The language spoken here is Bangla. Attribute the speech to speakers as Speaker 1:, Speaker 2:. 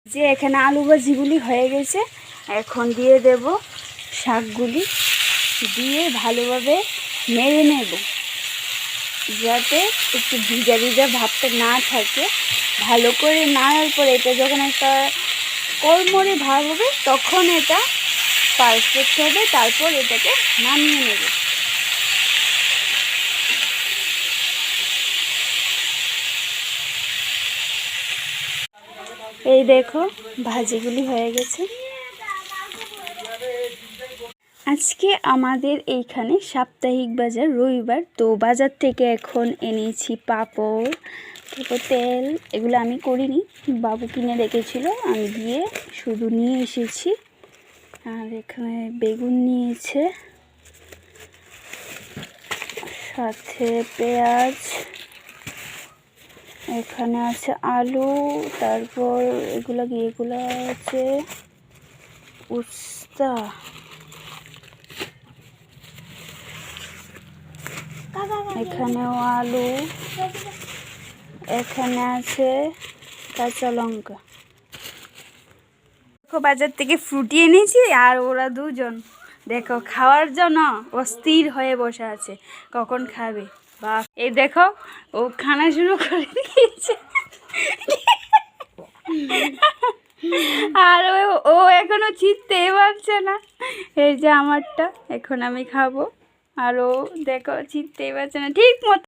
Speaker 1: যে এখানে আলু ভাজিগুলি হয়ে গেছে, এখন দিয়ে দেব শাকগুলি, দিয়ে ভালোভাবে নেড়ে নেব যাতে একটু ভিজা ভিজা ভাবটা না থাকে। ভালো করে নাড়ার পরে এটা যখন একটা কড়মড়ে ভাব হবে তখন এটা পারফেক্ট হবে, তারপর এটাকে নামিয়ে নেব। এই দেখো ভাজিগুলি হয়ে গেছে। আজকে আমাদের এইখানে সাপ্তাহিক বাজার, রবিবার, তো বাজার থেকে এখন এনেছি পাঁপড়, তারপর তেল। এগুলো আমি করিনি, বাবু কিনে রেখেছিল, আমি গিয়ে শুধু নিয়ে এসেছি। আর এখানে বেগুন নিয়েছে, সাথে পেঁয়াজ, এখানে আছে আলু, তারপর এগুলো আছে উস্তা, এখানেও আলু, এখানে আছে কাঁচা লঙ্কা। দেখো বাজার থেকে ফ্রুটি এনেছি, আর ওরা দুজন দেখো খাওয়ার জন্য অস্থির হয়ে বসে আছে, কখন খাবে। বা এই দেখো ও খানা শুরু করে দিয়েছে, আর ও এখনো চিনতেই পারছে না এই যে আমারটা, এখন আমি খাবো। আর ও দেখো চিনতেই পারছে না ঠিক মতো।